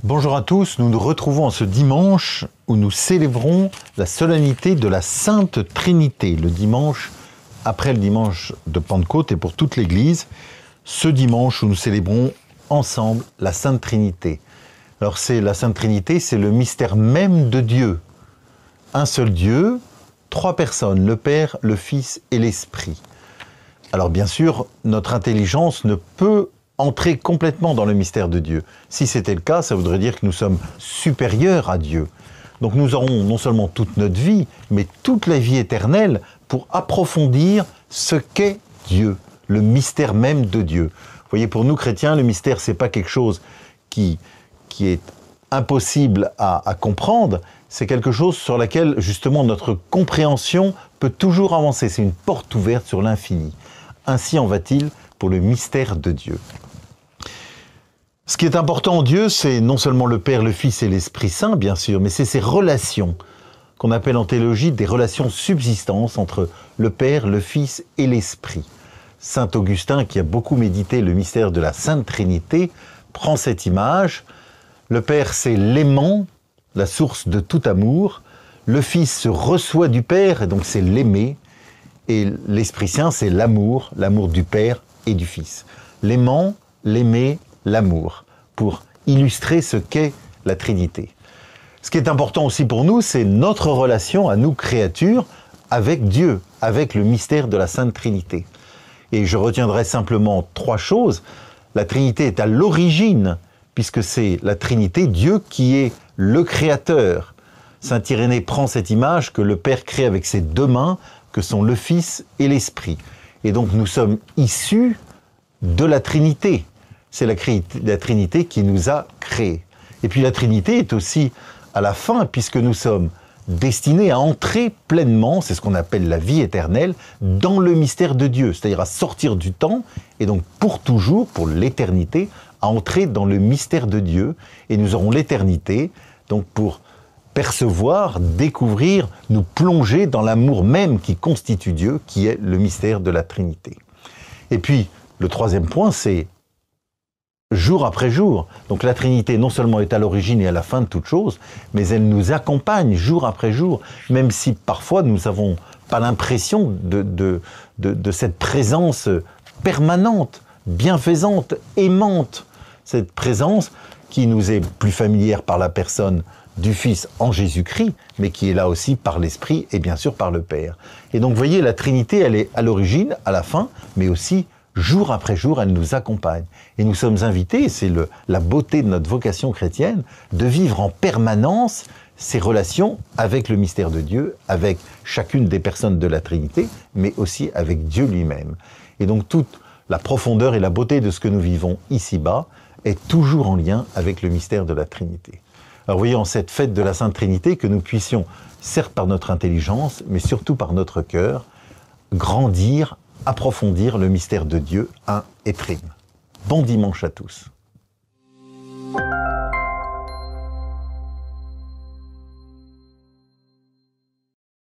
Bonjour à tous, nous nous retrouvons en ce dimanche où nous célébrons la solennité de la Sainte Trinité, le dimanche après le dimanche de Pentecôte et pour toute l'Église, ce dimanche où nous célébrons ensemble la Sainte Trinité. Alors la Sainte Trinité, c'est le mystère même de Dieu. Un seul Dieu, trois personnes, le Père, le Fils et l'Esprit. Alors bien sûr, notre intelligence ne peut entrer complètement dans le mystère de Dieu. Si c'était le cas, ça voudrait dire que nous sommes supérieurs à Dieu. Donc nous aurons non seulement toute notre vie, mais toute la vie éternelle pour approfondir ce qu'est Dieu, le mystère même de Dieu. Vous voyez, pour nous chrétiens, le mystère, c'est pas quelque chose qui est impossible à comprendre, c'est quelque chose sur laquelle justement notre compréhension peut toujours avancer. C'est une porte ouverte sur l'infini. Ainsi en va-t-il pour le mystère de Dieu. Ce qui est important en Dieu, c'est non seulement le Père, le Fils et l'Esprit Saint, bien sûr, mais c'est ces relations qu'on appelle en théologie des relations subsistances entre le Père, le Fils et l'Esprit. Saint Augustin, qui a beaucoup médité le mystère de la Sainte Trinité, prend cette image. Le Père, c'est l'aimant, la source de tout amour. Le Fils se reçoit du Père, et donc c'est l'aimer. Et l'Esprit Saint, c'est l'amour, l'amour du Père et du Fils. L'aimant, l'aimer, l'amour, pour illustrer ce qu'est la Trinité. Ce qui est important aussi pour nous, c'est notre relation à nous, créatures, avec Dieu, avec le mystère de la Sainte Trinité. Et je retiendrai simplement trois choses. La Trinité est à l'origine, puisque c'est la Trinité, Dieu qui est le Créateur. Saint Irénée prend cette image que le Père crée avec ses deux mains, que sont le Fils et l'Esprit. Et donc nous sommes issus de la Trinité. C'est la Trinité qui nous a créés. Et puis la Trinité est aussi à la fin, puisque nous sommes destinés à entrer pleinement, c'est ce qu'on appelle la vie éternelle, dans le mystère de Dieu, c'est-à-dire à sortir du temps, et donc pour toujours, pour l'éternité, à entrer dans le mystère de Dieu, et nous aurons l'éternité, donc pour percevoir, découvrir, nous plonger dans l'amour même qui constitue Dieu, qui est le mystère de la Trinité. Et puis, le troisième point, c'est jour après jour. Donc la Trinité non seulement est à l'origine et à la fin de toute chose, mais elle nous accompagne jour après jour, même si parfois nous n'avons pas l'impression de cette présence permanente, bienfaisante, aimante. Cette présence qui nous est plus familière par la personne du Fils en Jésus-Christ, mais qui est là aussi par l'Esprit et bien sûr par le Père. Et donc vous voyez, la Trinité, elle est à l'origine, à la fin, mais aussi jour après jour, elle nous accompagne. Et nous sommes invités, c'est la beauté de notre vocation chrétienne, de vivre en permanence ces relations avec le mystère de Dieu, avec chacune des personnes de la Trinité, mais aussi avec Dieu lui-même. Et donc toute la profondeur et la beauté de ce que nous vivons ici-bas est toujours en lien avec le mystère de la Trinité. Alors vous voyez, en cette fête de la Sainte Trinité, que nous puissions, certes par notre intelligence, mais surtout par notre cœur, grandir, approfondir le mystère de Dieu un et prime. Bon dimanche à tous.